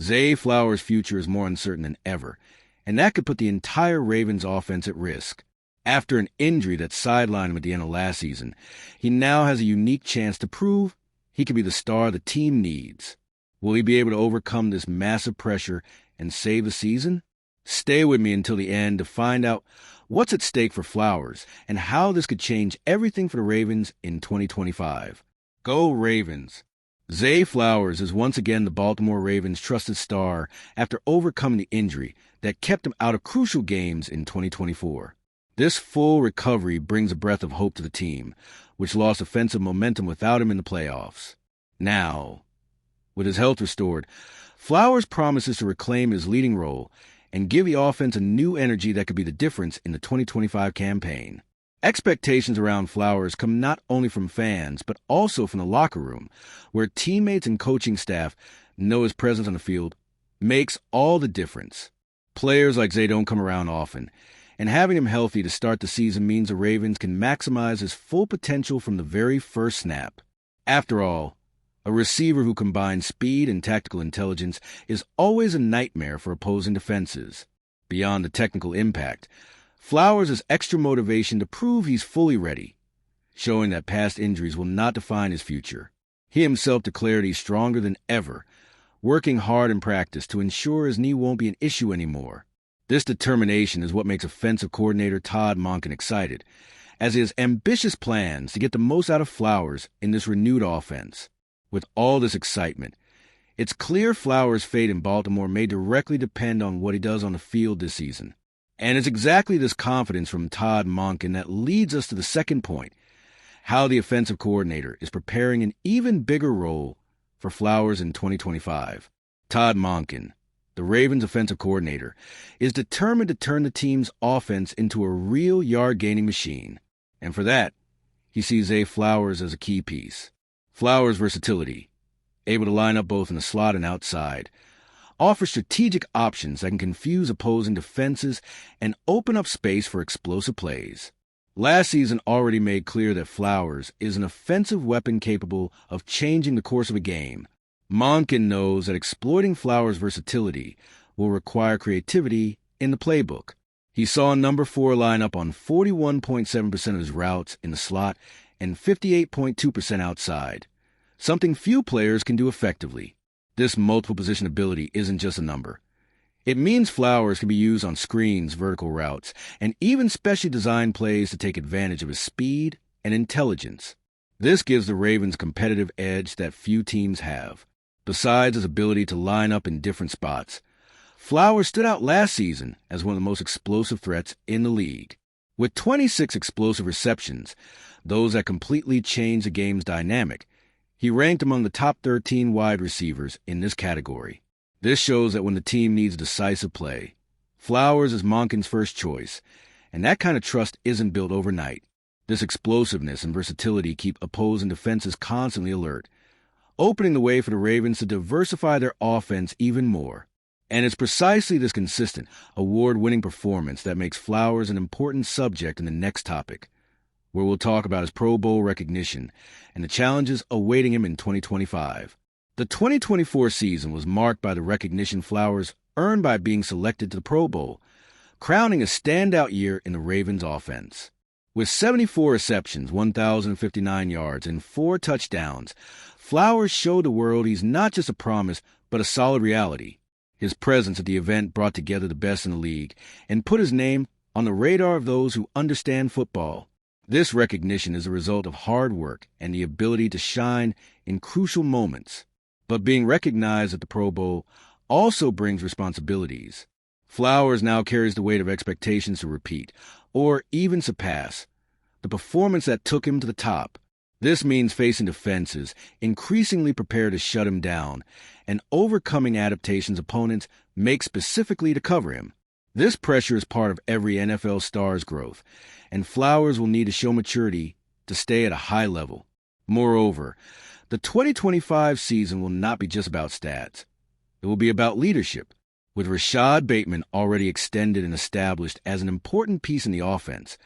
Zay Flowers' future is more uncertain than ever, and that could put the entire Ravens offense at risk. After an injury that sidelined him at the end of last season, he now has a unique chance to prove he could be the star the team needs. Will he be able to overcome this massive pressure and save the season? Stay with me until the end to find out what's at stake for Flowers and how this could change everything for the Ravens in 2025. Go Ravens! Zay Flowers is once again the Baltimore Ravens' trusted star after overcoming the injury that kept him out of crucial games in 2024. This full recovery brings a breath of hope to the team, which lost offensive momentum without him in the playoffs. Now, with his health restored, Flowers promises to reclaim his leading role and give the offense a new energy that could be the difference in the 2025 campaign. Expectations around Flowers come not only from fans, but also from the locker room, where teammates and coaching staff know his presence on the field makes all the difference. Players like Zay don't come around often, and having him healthy to start the season means the Ravens can maximize his full potential from the very first snap. After all, a receiver who combines speed and tactical intelligence is always a nightmare for opposing defenses. Beyond the technical impact, Flowers has extra motivation to prove he's fully ready, showing that past injuries will not define his future. He himself declared he's stronger than ever, working hard in practice to ensure his knee won't be an issue anymore. This determination is what makes offensive coordinator Todd Monken excited, as he has ambitious plans to get the most out of Flowers in this renewed offense. With all this excitement, it's clear Flowers' fate in Baltimore may directly depend on what he does on the field this season. And it's exactly this confidence from Todd Monken that leads us to the second point, how the offensive coordinator is preparing an even bigger role for Flowers in 2025. Todd Monken, the Ravens offensive coordinator, is determined to turn the team's offense into a real yard-gaining machine. And for that, he sees Zay Flowers as a key piece. Flowers' versatility, able to line up both in the slot and outside, offers strategic options that can confuse opposing defenses and open up space for explosive plays. Last season already made clear that Flowers is an offensive weapon capable of changing the course of a game. Monken knows that exploiting Flowers' versatility will require creativity in the playbook. He saw number 4 line up on 41.7% of his routes in the slot and 58.2% outside, something few players can do effectively. This multiple position ability isn't just a number. It means Flowers can be used on screens, vertical routes, and even specially designed plays to take advantage of his speed and intelligence. This gives the Ravens a competitive edge that few teams have. Besides his ability to line up in different spots, Flowers stood out last season as one of the most explosive threats in the league. With 26 explosive receptions, those that completely changed the game's dynamic, he ranked among the top 13 wide receivers in this category. This shows that when the team needs decisive play, Flowers is Monken's first choice, and that kind of trust isn't built overnight. This explosiveness and versatility keep opposing defenses constantly alert, opening the way for the Ravens to diversify their offense even more. And it's precisely this consistent, award-winning performance that makes Flowers an important subject in the next topic, where we'll talk about his Pro Bowl recognition and the challenges awaiting him in 2025. The 2024 season was marked by the recognition Flowers earned by being selected to the Pro Bowl, crowning a standout year in the Ravens offense. With 74 receptions, 1,059 yards, and 4 touchdowns, Flowers showed the world he's not just a promise, but a solid reality. His presence at the event brought together the best in the league and put his name on the radar of those who understand football. This recognition is a result of hard work and the ability to shine in crucial moments. But being recognized at the Pro Bowl also brings responsibilities. Flowers now carries the weight of expectations to repeat, or even surpass, the performance that took him to the top. This means facing defenses increasingly prepared to shut him down and overcoming adaptations opponents make specifically to cover him. This pressure is part of every NFL star's growth, and Flowers will need to show maturity to stay at a high level. Moreover, the 2025 season will not be just about stats. It will be about leadership. With Rashad Bateman already extended and established as an important piece in the offense,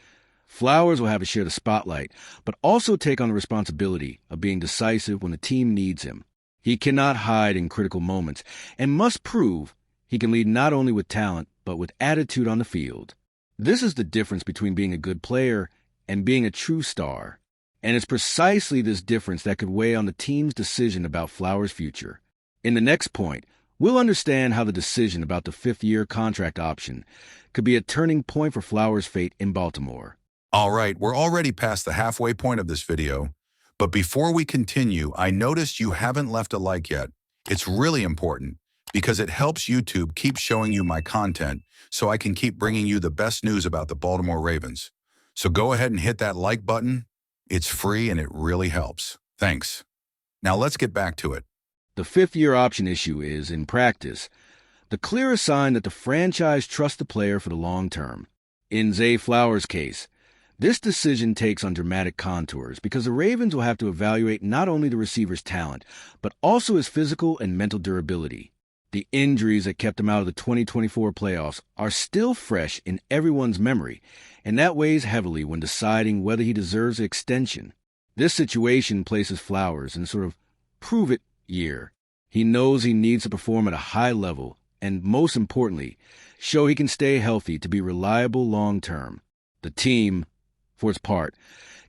Flowers will have to share the spotlight, but also take on the responsibility of being decisive when the team needs him. He cannot hide in critical moments and must prove he can lead not only with talent, but with attitude on the field. This is the difference between being a good player and being a true star. And it's precisely this difference that could weigh on the team's decision about Flowers' future. In the next point, we'll understand how the decision about the fifth-year contract option could be a turning point for Flowers' fate in Baltimore. All right, we're already past the halfway point of this video, but before we continue, I noticed you haven't left a like yet. It's really important because it helps YouTube keep showing you my content so I can keep bringing you the best news about the Baltimore Ravens. So go ahead and hit that like button. It's free and it really helps. Thanks. Now let's get back to it. The fifth-year option issue is, in practice, the clearest sign that the franchise trusts the player for the long term. In Zay Flowers' case, this decision takes on dramatic contours because the Ravens will have to evaluate not only the receiver's talent, but also his physical and mental durability. The injuries that kept him out of the 2024 playoffs are still fresh in everyone's memory, and that weighs heavily when deciding whether he deserves an extension. This situation places Flowers in a sort of prove-it year. He knows he needs to perform at a high level and, most importantly, show he can stay healthy to be reliable long-term. The team, for its part,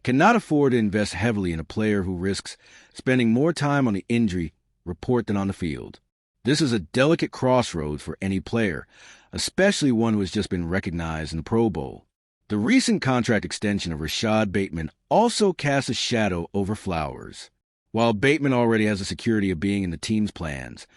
cannot afford to invest heavily in a player who risks spending more time on the injury report than on the field. This is a delicate crossroads for any player, especially one who has just been recognized in the Pro Bowl. The recent contract extension of Rashad Bateman also casts a shadow over Flowers. While Bateman already has the security of being in the team's plans,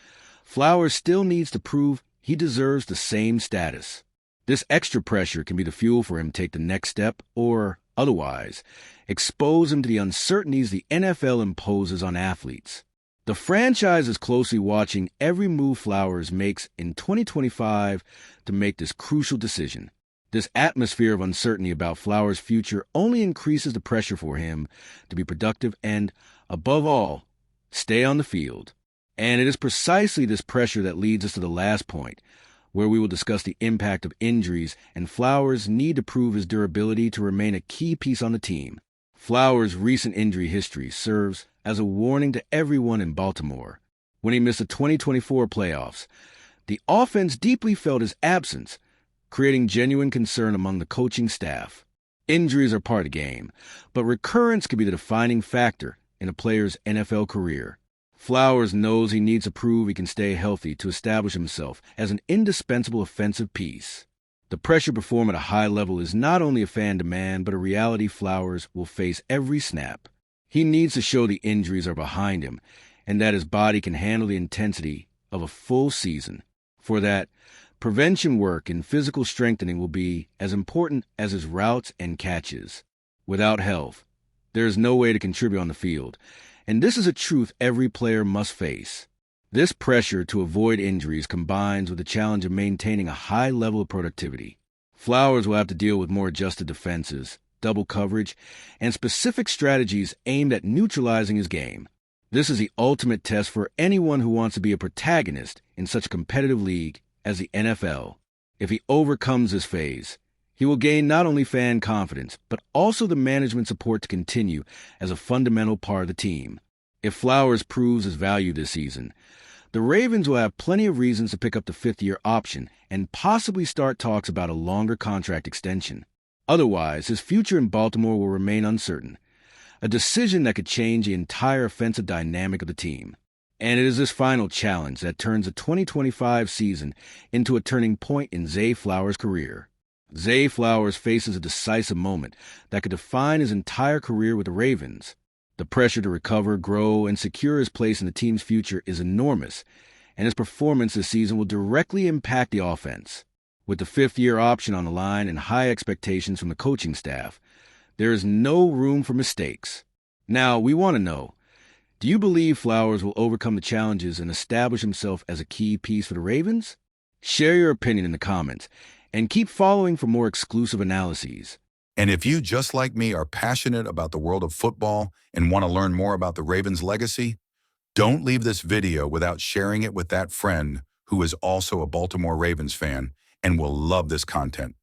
Flowers still needs to prove he deserves the same status. This extra pressure can be the fuel for him to take the next step or, otherwise, expose him to the uncertainties the NFL imposes on athletes. The franchise is closely watching every move Flowers makes in 2025 to make this crucial decision. This atmosphere of uncertainty about Flowers' future only increases the pressure for him to be productive and, above all, stay on the field. And it is precisely this pressure that leads us to the last point, where we will discuss the impact of injuries and Flowers' need to prove his durability to remain a key piece on the team. Flowers' recent injury history serves as a warning to everyone in Baltimore. When he missed the 2024 playoffs, the offense deeply felt his absence, creating genuine concern among the coaching staff. Injuries are part of the game, but recurrence can be the defining factor in a player's NFL career. Flowers knows he needs to prove he can stay healthy to establish himself as an indispensable offensive piece. The pressure to perform at a high level is not only a fan demand, but a reality Flowers will face every snap. He needs to show the injuries are behind him and that his body can handle the intensity of a full season. For that, prevention work and physical strengthening will be as important as his routes and catches. Without health, there is no way to contribute on the field, and this is a truth every player must face. This pressure to avoid injuries combines with the challenge of maintaining a high level of productivity. Flowers will have to deal with more adjusted defenses, double coverage, and specific strategies aimed at neutralizing his game. This is the ultimate test for anyone who wants to be a protagonist in such a competitive league as the NFL. If he overcomes this phase, he will gain not only fan confidence, but also the management support to continue as a fundamental part of the team. If Flowers proves his value this season, the Ravens will have plenty of reasons to pick up the fifth-year option and possibly start talks about a longer contract extension. Otherwise, his future in Baltimore will remain uncertain, a decision that could change the entire offensive dynamic of the team. And it is this final challenge that turns the 2025 season into a turning point in Zay Flowers' career. Zay Flowers faces a decisive moment that could define his entire career with the Ravens. The pressure to recover, grow, and secure his place in the team's future is enormous, and his performance this season will directly impact the offense. With the fifth-year option on the line and high expectations from the coaching staff, there is no room for mistakes. Now, we want to know, do you believe Flowers will overcome the challenges and establish himself as a key piece for the Ravens? Share your opinion in the comments, and keep following for more exclusive analyses. And if you, just like me, are passionate about the world of football and want to learn more about the Ravens' legacy, don't leave this video without sharing it with that friend who is also a Baltimore Ravens fan and will love this content.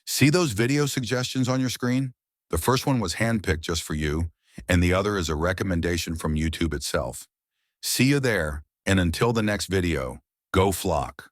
See those video suggestions on your screen? The first one was handpicked just for you, and the other is a recommendation from YouTube itself. See you there, and until the next video, go Flock.